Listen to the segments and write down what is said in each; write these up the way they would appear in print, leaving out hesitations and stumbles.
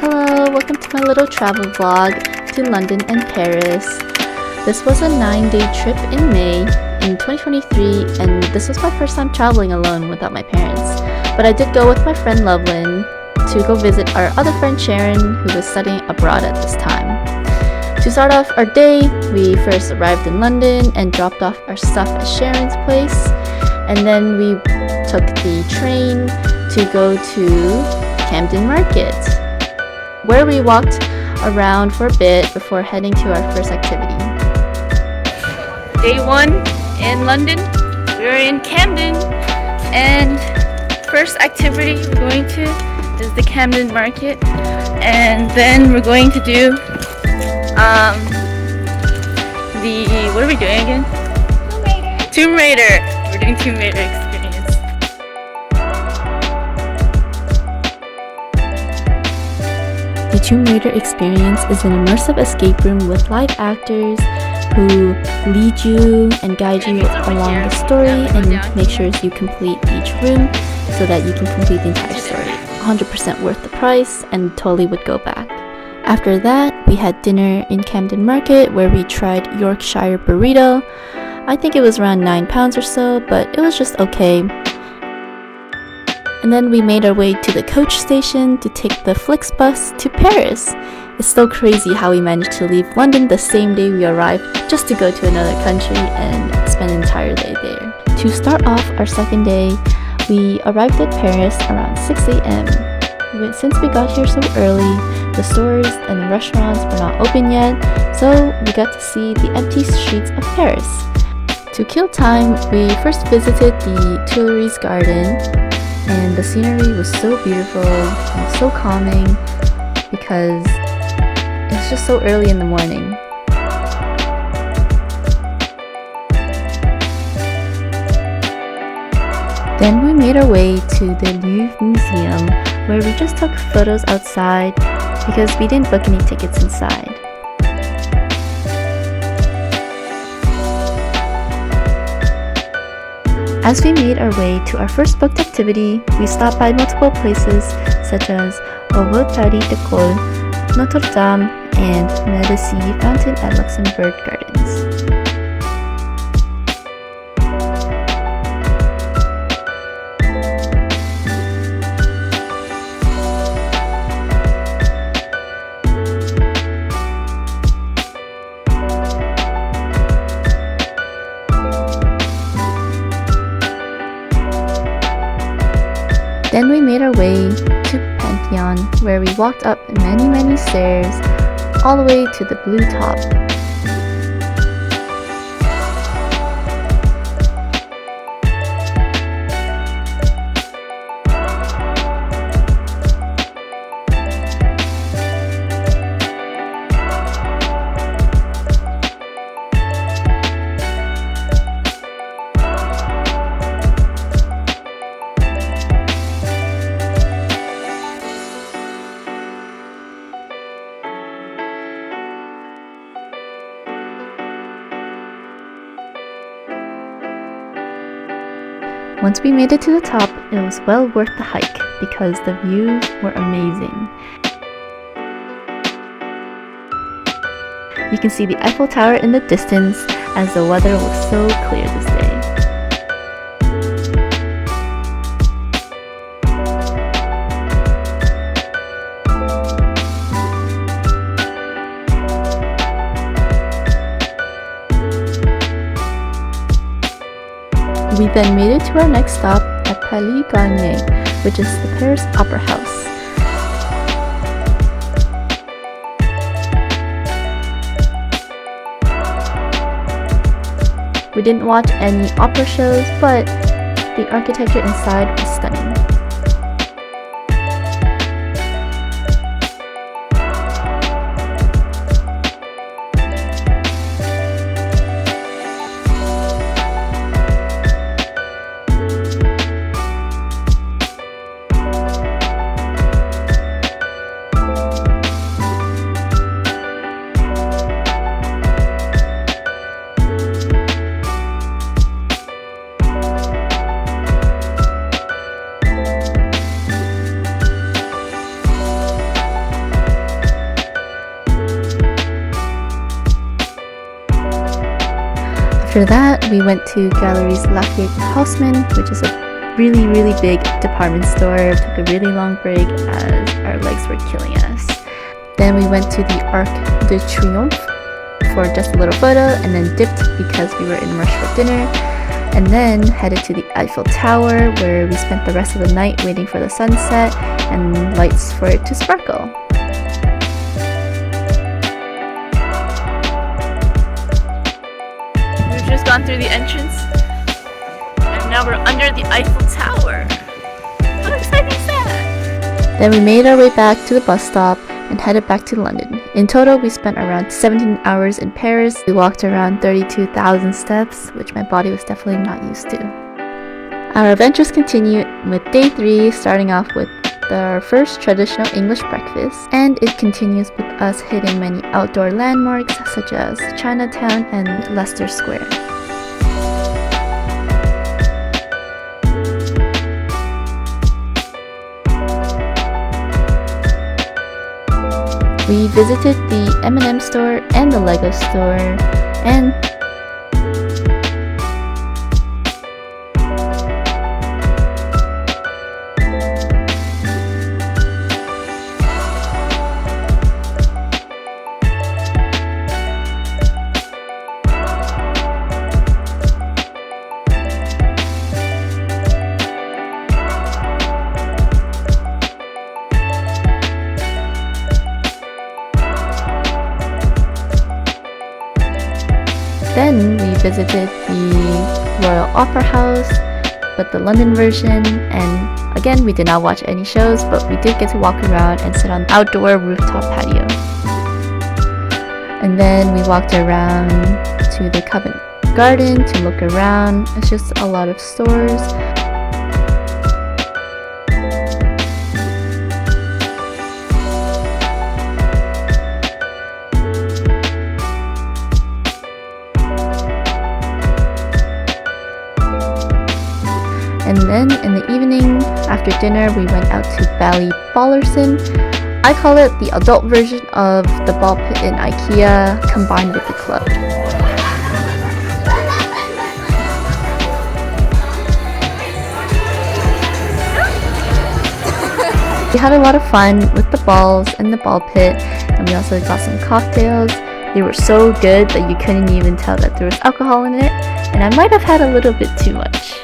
Hello, welcome to my little travel vlog to London and Paris. This was a 9-day trip in May in 2023, and this was my first time traveling alone without my parents. But I did go with my friend Loveland to go visit our other friend Sharon, who was studying abroad at this time. To start off our day, we first arrived in London and dropped off our stuff at Sharon's place, and then we took the train to go to Camden Market, where we walked around for a bit before heading to our first activity. Day 1 in London, we're in Camden, and first activity we're going to is the Camden Market, and then we're going to do what are we doing again? Tomb Raider. We're doing Tomb Raider experience. The Tomb Raider experience is an immersive escape room with live actors who lead you and guide you along the story and make sure you complete each room so that you can complete the entire story. 100% worth the price and totally would go back. After that, we had dinner in Camden Market where we tried Yorkshire burrito. I think it was around £9 or so, but it was just okay. And then we made our way to the coach station to take the Flixbus to Paris. It's so crazy how we managed to leave London the same day we arrived just to go to another country and spend an entire day there. To start off our second day, we arrived at Paris around 6 a.m. Since we got here so early, the stores and the restaurants were not open yet, so we got to see the empty streets of Paris. To kill time, we first visited the Tuileries Garden, and the scenery was so beautiful and so calming because it's just so early in the morning. Then we made our way to the Louvre Museum, where we just took photos outside because we didn't book any tickets inside. As we made our way to our first booked activity, we stopped by multiple places such as Observatoire d'École, Notre Dame, and Medici Fountain at Luxembourg Gardens. Then we made our way to Pantheon, where we walked up many stairs all the way to the blue top. Once we made it to the top, it was well worth the hike because the views were amazing. You can see the Eiffel Tower in the distance as the weather was so clear this day. We then made it to our next stop at Palais Garnier, which is the Paris Opera House. We didn't watch any opera shows, but the architecture inside was stunning. After that, we went to Galeries Lafayette Haussmann, which is a really, really big department store. Took a really long break as our legs were killing us. Then we went to the Arc de Triomphe for just a little photo, and then dipped because we were in a rush for dinner, and then headed to the Eiffel Tower, where we spent the rest of the night waiting for the sunset and lights for it to sparkle. We've just gone through the entrance, and now we're under the Eiffel Tower. How exciting is that? Then we made our way back to the bus stop and headed back to London. In total, we spent around 17 hours in Paris. We walked around 32,000 steps, which my body was definitely not used to. Our adventures continue with day 3, starting off with our first traditional English breakfast, and it continues with us hitting many outdoor landmarks such as Chinatown and Leicester Square. We visited the M&M store and the Lego store, and then we visited the Royal Opera House, but the London version, and again we did not watch any shows, but we did get to walk around and sit on the outdoor rooftop patio. And then we walked around to the Covent Garden to look around. It's just a lot of stores. And then in the evening, after dinner, we went out to Ballybollerson. I call it the adult version of the ball pit in IKEA combined with the club. We had a lot of fun with the balls and the ball pit, and we also got some cocktails. They were so good that you couldn't even tell that there was alcohol in it, and I might have had a little bit too much.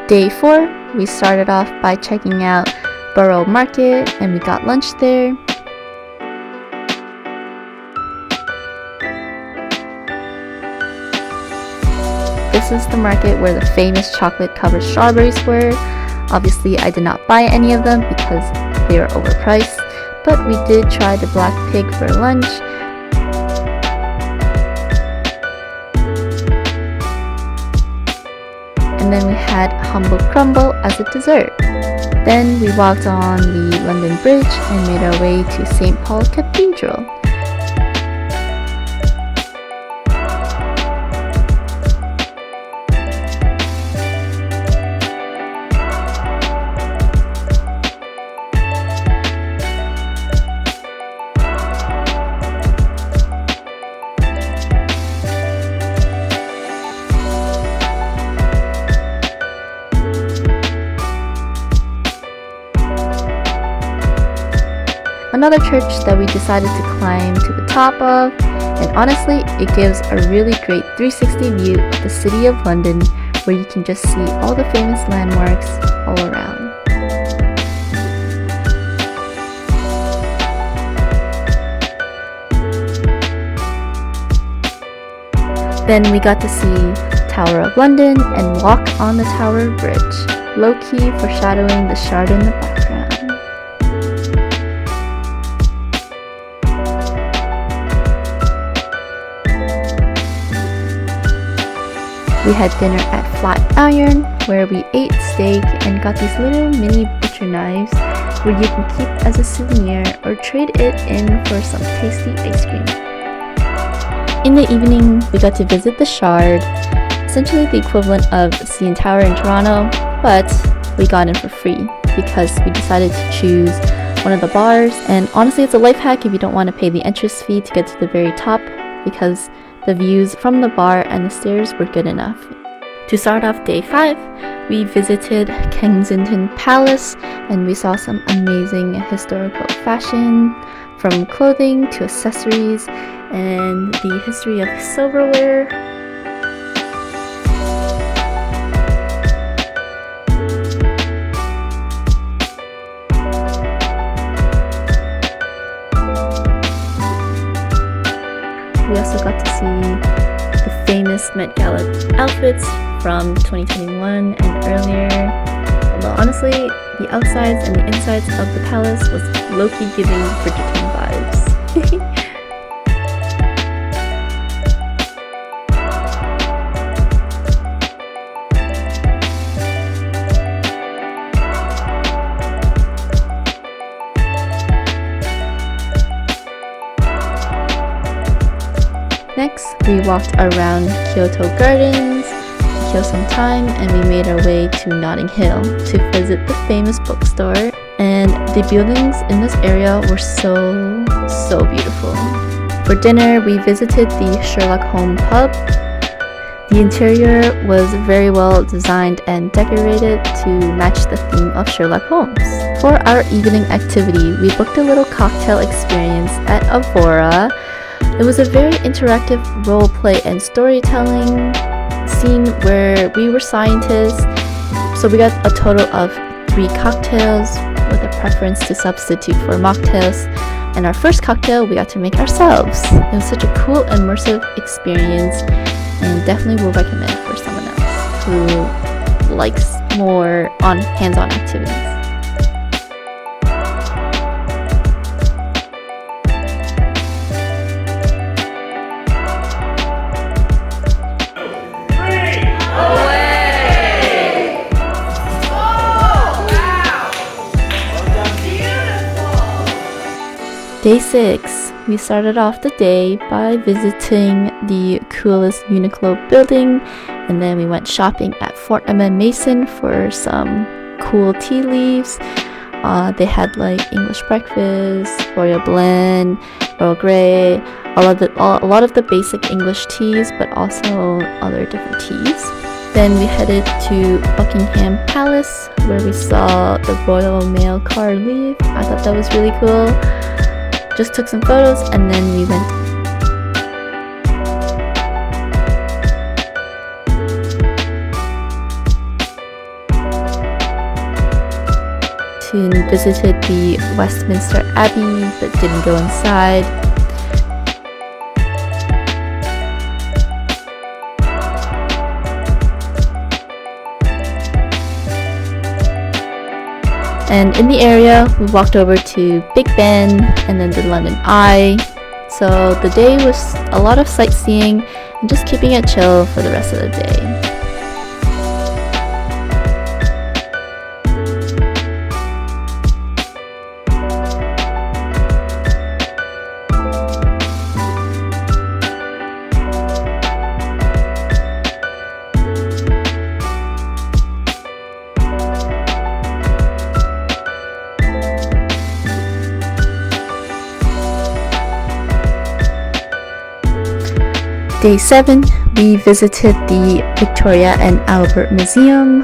Day 4, we started off by checking out Borough Market, and we got lunch there. This is the market where the famous chocolate covered strawberries were. Obviously I did not buy any of them because they are overpriced, but we did try the black pig for lunch. And then we had humble crumble as a dessert. Then we walked on the London Bridge and made our way to St. Paul Cathedral. Another church that we decided to climb to the top of, and honestly it gives a really great 360 view of the city of London, where you can just see all the famous landmarks all around. Then we got to see Tower of London and walk on the Tower Bridge, low-key foreshadowing the Shard in the background. We had dinner at Flatiron, where we ate steak and got these little mini butcher knives where you can keep as a souvenir or trade it in for some tasty ice cream. In the evening, we got to visit the Shard, essentially the equivalent of CN Tower in Toronto, but we got in for free because we decided to choose one of the bars. And honestly, it's a life hack if you don't want to pay the entrance fee to get to the very top, because the views from the bar and the stairs were good enough. To start off day 5, we visited Kensington Palace and we saw some amazing historical fashion, from clothing to accessories, and the history of silverware. We also got to see the famous Met Gala outfits from 2021 and earlier. Although honestly, the outsides and the insides of the palace was low-key giving Bridgerton vibes. Next, we walked around Kyoto Gardens to kill some time, and we made our way to Notting Hill to visit the famous bookstore. And the buildings in this area were so beautiful. For dinner, we visited the Sherlock Holmes pub. The interior was very well designed and decorated to match the theme of Sherlock Holmes. For our evening activity, we booked a little cocktail experience at Avora. It was a very interactive role play and storytelling scene where we were scientists. So we got a total of 3 cocktails with a preference to substitute for mocktails. And our first cocktail we got to make ourselves. It was such a cool, immersive experience, and definitely will recommend for someone else who likes more hands-on activities. Day 6, we started off the day by visiting the coolest Uniqlo building, and then we went shopping at Fort Emma Mason for some cool tea leaves. They had like English breakfast, Royal Blend, Earl Grey, a lot of the basic English teas, but also other different teas. Then we headed to Buckingham Palace, where we saw the Royal Mail car leave. I thought that was really cool. Just took some photos, and then we went to visited the Westminster Abbey, but didn't go inside. And in the area, we walked over to Big Ben and then the London Eye. So the day was a lot of sightseeing and just keeping it chill for the rest of the day. Day 7, we visited the Victoria and Albert Museum.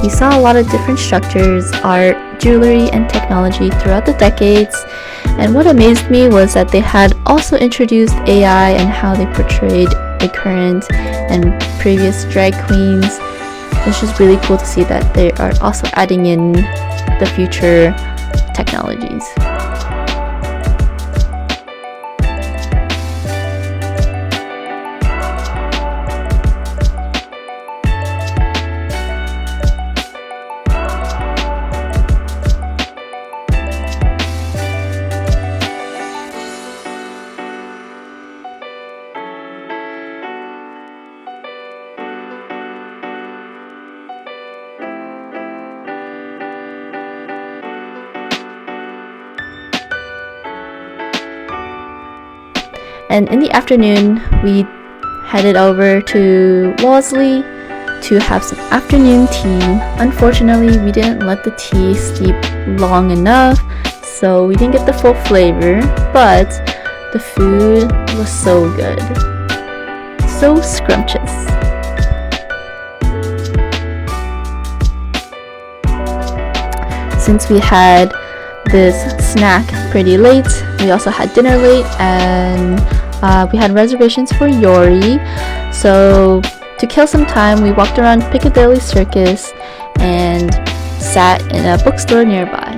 We saw a lot of different structures, art, jewelry, and technology throughout the decades. And what amazed me was that they had also introduced AI and how they portrayed the current and previous drag queens. It's just really cool to see that they are also adding in the future technologies. And in the afternoon, we headed over to Wolseley to have some afternoon tea. Unfortunately, we didn't let the tea steep long enough, so we didn't get the full flavor, but the food was so good. So scrumptious. Since we had this snack pretty late, we also had dinner late, and we had reservations for Yori. So to kill some time, we walked around Piccadilly Circus and sat in a bookstore nearby.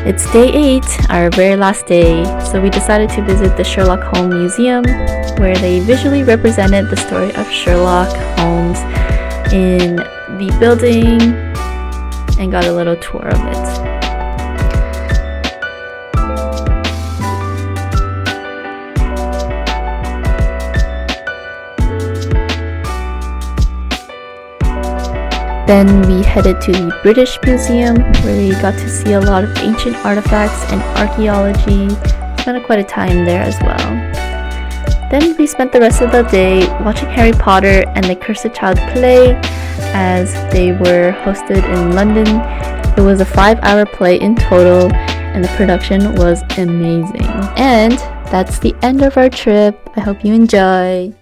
It's day 8, our very last day, so we decided to visit the Sherlock Holmes Museum, where they visually represented the story of Sherlock Holmes in the building and got a little tour of it. Then we headed to the British Museum, where we got to see a lot of ancient artifacts and archaeology. Spent quite a time there as well. Then we spent the rest of the day watching Harry Potter and the Cursed Child play, as they were hosted in London. It was a 5-hour play in total, and the production was amazing. And that's the end of our trip. I hope you enjoy.